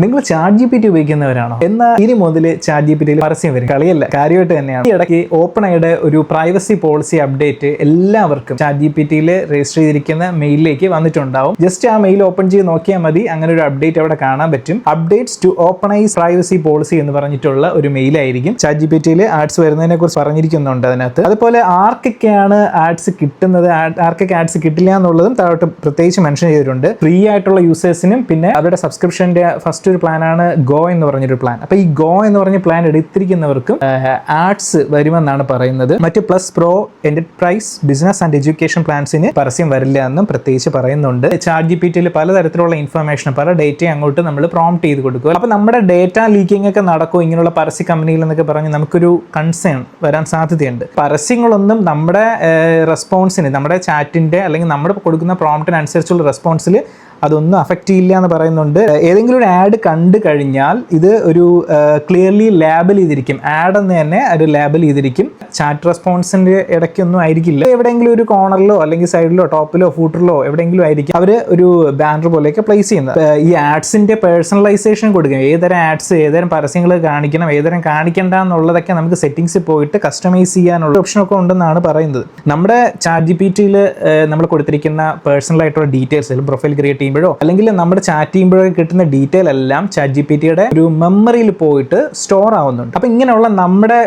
നിങ്ങൾ chat GPT ഉപയോഗിക്കുന്നവരാണോ? എന്നാൽ ഇനി മുതൽ ചാറ്റ് GPTയിൽ പരസ്യം വരും. കളിയല്ല, കാര്യമായിട്ട് തന്നെയാണ്. ഈ ഇടയ്ക്ക് OpenAIയുടെ ഒരു പ്രൈവസി പോളിസി അപ്ഡേറ്റ് എല്ലാവർക്കും ചാറ്റ് GPTയിൽ രജിസ്റ്റർ ചെയ്തിരിക്കുന്ന മെയിലിലേക്ക് വന്നിട്ടുണ്ടാവും. ജസ്റ്റ് ആ മെയിൽ ഓപ്പൺ ചെയ്ത് നോക്കിയാൽ മതി, അങ്ങനെ ഒരു അപ്ഡേറ്റ് അവിടെ കാണാൻ പറ്റും. Updates to OpenAI's privacy policy എന്ന് പറഞ്ഞിട്ടുള്ള ഒരു മെയിലായിരിക്കും. ചാറ്റ് GPTയിൽ ആഡ്സ് വരുന്നതിനെ കുറിച്ച് പറഞ്ഞിരിക്കുന്നുണ്ട് അതിനകത്ത്. അതുപോലെ ആർക്കൊക്കെയാണ് ആഡ്സ് കിട്ടുന്നത്, ആർക്കൊക്കെ ആഡ്സ് കിട്ടില്ല എന്നുള്ളതും താഴോട്ട് പ്രത്യേകിച്ച് മെൻഷൻ ചെയ്തിട്ടുണ്ട്. ഫ്രീ ആയിട്ടുള്ള യൂസേഴ്സിനും പിന്നെ അവരുടെ സബ്സ്ക്രിപ്ഷന്റെ ഫസ്റ്റ് ഒരു പ്ലാനാണ് ഗോ എന്ന് പറഞ്ഞൊരു പ്ലാൻ. അപ്പൊ ഈ ഗോ എന്ന് പറഞ്ഞ പ്ലാൻ എടുത്തിരിക്കുന്നവർക്കും ആഡ്സ് വരുമെന്നാണ് പറയുന്നത്. മറ്റ് plus pro, enterprise, business and education പ്ലാൻസിന് പരസ്യം വരില്ല എന്നും പ്രത്യേകിച്ച് പറയുന്നുണ്ട്. ചാറ്റ് GPTയിൽ പലതരത്തിലുള്ള ഇൻഫർമേഷൻ, പല ഡേറ്റയും അങ്ങോട്ട് നമ്മൾ പ്രോംപ്റ്റ് ചെയ്ത് കൊടുക്കുക. അപ്പൊ നമ്മുടെ ഡേറ്റ ലീക്കിംഗ് ഒക്കെ നടക്കും ഇങ്ങനെയുള്ള പരസ്യ കമ്പനികൾ എന്നൊക്കെ പറഞ്ഞ് നമുക്കൊരു കൺസേൺ വരാൻ സാധ്യതയുണ്ട്. പരസ്യങ്ങളൊന്നും നമ്മുടെ റെസ്പോൺസിന്, നമ്മുടെ ചാറ്റിന്റെ അല്ലെങ്കിൽ നമ്മുടെ കൊടുക്കുന്ന പ്രോംപ്റ്റിനനുസരിച്ചുള്ള റെസ്പോൺസിൽ അതൊന്നും അഫക്റ്റ് ചെയ്യില്ല എന്ന് പറയുന്നുണ്ട്. ഏതെങ്കിലും ഒരു ആഡ് കണ്ടു കഴിഞ്ഞാൽ ഇത് ഒരു ക്ലിയർലി ലേബൽ ചെയ്തിരിക്കും. ആഡ് എന്ന് തന്നെ ഒരു ലേബൽ ചെയ്തിരിക്കും. ചാറ്റ് റെസ്പോൺസിന്റെ ഇടയ്ക്കൊന്നും ആയിരിക്കില്ല. എവിടെയെങ്കിലും ഒരു കോർണറിലോ അല്ലെങ്കിൽ സൈഡിലോ ടോപ്പിലോ ഫൂട്ടറിലോ എവിടെയെങ്കിലും ആയിരിക്കും അവർ ഒരു ബാനർ പോലെയൊക്കെ പ്ലേസ് ചെയ്യുന്നത്. ഈ ആഡ്സിന്റെ പേഴ്സണലൈസേഷൻ കൊടുക്കും. ഏതരം ആഡ്സ്, ഏതരം പരസ്യങ്ങൾ കാണിക്കണം, ഏതരം കാണിക്കണ്ട എന്നുള്ളതൊക്കെ നമുക്ക് സെറ്റിംഗ്സിൽ പോയിട്ട് കസ്റ്റമൈസ് ചെയ്യാനുള്ള ഓപ്ഷനൊക്കെ ഉണ്ടെന്നാണ് പറയുന്നത്. നമ്മുടെ ചാറ്റ് GPTയിൽ നമ്മൾ കൊടുത്തിരിക്കുന്ന പേഴ്സണൽ ആയിട്ടുള്ള ഡീറ്റെയിൽസ് പ്രൊഫൈൽ ക്രിയേറ്റ് അല്ലെങ്കിൽ നമ്മുടെ ചാറ്റ് ചെയ്യുമ്പോഴോ കിട്ടുന്ന ഡീറ്റെയിൽ എല്ലാം ചാറ്റ് GPTയുടെ ഒരു മെമ്മറിയിൽ പോയിട്ട് സ്റ്റോർ ആവുന്നുണ്ട്. അപ്പൊ ഇങ്ങനെയുള്ള നമ്മുടെ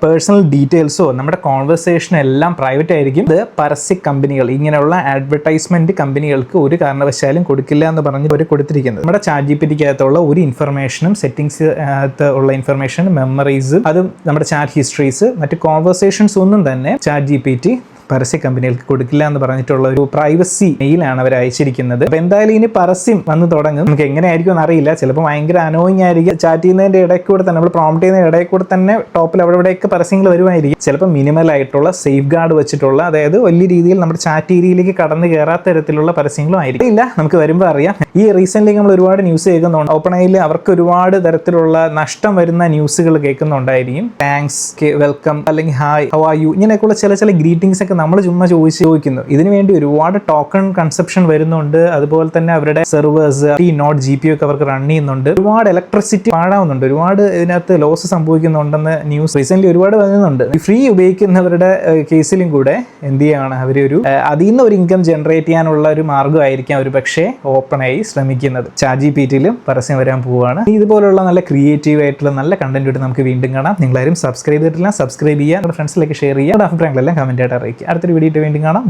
പേഴ്സണൽ ഡീറ്റെയിൽസോ നമ്മുടെ കോൺവെർസേഷൻ എല്ലാം പ്രൈവറ്റ് ആയിരിക്കും. ഇത് പരസ്യ കമ്പനികൾ, ഇങ്ങനെയുള്ള അഡ്വർടൈസ്മെന്റ് കമ്പനികൾക്ക് ഒരു കാരണവശാലും കൊടുക്കില്ല എന്ന് പറഞ്ഞ് അവർ കൊടുത്തിരിക്കുന്നത്. നമ്മുടെ ചാറ്റ് GPTക്കകത്തുള്ള ഒരു ഇൻഫർമേഷനും, സെറ്റിംഗ്സ് ഉള്ള ഇൻഫർമേഷൻ, മെമ്മറീസ്, അതും നമ്മുടെ ചാറ്റ് ഹിസ്റ്ററീസ്, മറ്റ് കോൺവെർസേഷൻസ് ഒന്നും തന്നെ ചാറ്റ് GPT പരസ്യ കമ്പനികൾക്ക് കൊടുക്കില്ല എന്ന് പറഞ്ഞിട്ടുള്ള ഒരു പ്രൈവസി മെയിലാണ് അവർ അയച്ചിരിക്കുന്നത്. അപ്പൊ എന്തായാലും ഇനി പരസ്യം വന്ന് തുടങ്ങും. നമുക്ക് എങ്ങനെയായിരിക്കും എന്ന് അറിയില്ല. ചിലപ്പോൾ ഭയങ്കര അനോയിങ് ആയിരിക്കും. ചാറ്റ് ചെയ്യുന്നതിന്റെ ഇടയിൽ കൂടെ തന്നെ, നമ്മൾ പ്രോംപ്റ്റ് ചെയ്യുന്നതിന്റെ ഇടയിൽ കൂടെ തന്നെ ടോപ്പിൽ അവിടെ ഇവിടെയൊക്കെ പരസ്യങ്ങൾ വരുമായിരിക്കും. ചിലപ്പോൾ മിനിമൽ ആയിട്ടുള്ള സേഫ് ഗാർഡ് വെച്ചിട്ടുള്ള, അതായത് വലിയ രീതിയിൽ നമ്മുടെ ചാറ്റ് ഏരിയയിലേക്ക് കടന്നു കയറാത്ത തരത്തിലുള്ള പരസ്യങ്ങളും ആയിരിക്കും. ഇല്ല, നമുക്ക് വരുമ്പോൾ അറിയാം. ഈ റീസെന്റ് നമ്മൾ ഒരുപാട് ന്യൂസ് കേൾക്കുന്നുണ്ട്. OpenAIയിൽ അവർക്ക് ഒരുപാട് തരത്തിലുള്ള നഷ്ടം വരുന്ന ന്യൂസുകൾ കേൾക്കുന്നുണ്ടായിരിക്കും. താങ്ക്സ്, വെൽക്കം, അല്ലെങ്കിൽ ഹായ്, ഹൗ ആർ യു, ഇങ്ങനെയൊക്കെയുള്ള ചില ഗ്രീറ്റിംഗ്സ് ഒക്കെ നമ്മൾ ചുമ്മാ ചോദിക്കുന്നു. ഇതിനു വേണ്ടി ഒരുപാട് ടോക്കൺ കൺസപ്ഷൻ വരുന്നുണ്ട്. അതുപോലെ തന്നെ അവരുടെ സെർവേഴ്സ്, നോട്ട് GPU ഒക്കെ അവർക്ക് റൺ ചെയ്യുന്നുണ്ട്. ഒരുപാട് ഇലക്ട്രിസിറ്റി പാഴാവുന്നുണ്ട്. ഒരുപാട് ഇതിനകത്ത് ലോസ് സംഭവിക്കുന്നുണ്ടെന്ന് ന്യൂസ് റീസെന്റ് ഒരുപാട് വരുന്നുണ്ട്. ഫ്രീ ഉപയോഗിക്കുന്നവരുടെ കേസിലും കൂടെ എന്ത് ചെയ്യാണ് അവരൊരു അതിൽ നിന്ന് ഒരു ഇൻകം ജനറേറ്റ് ചെയ്യാനുള്ള ഒരു മാർഗ്ഗമായിരിക്കാം ഒരു പക്ഷേ OpenAI ശ്രമിക്കുന്നത്. ചാറ്റ് GPTയിലും പരസ്യം വരാൻ പോവുകയാണ്. ഇതുപോലുള്ള നല്ല ക്രിയേറ്റീവ് ആയിട്ടുള്ള നല്ല കണ്ടന്റ് നമുക്ക് വീണ്ടും കാണാം. നിങ്ങളാരും സബ്സ്ക്രൈബ് ചെയ്തിട്ടില്ല, സബ്സ്ക്രൈബ് ചെയ്യുക, നിങ്ങളുടെ ഫ്രണ്ട്സിലേക്ക് ഷെയർ ചെയ്യുക. അഭിപ്രായങ്ങളെല്ലാം കമന്റ് ആയിട്ട് അറിയിക്കുക. അടുത്തൊരു വീഡിയോ വീണ്ടും കാണാം.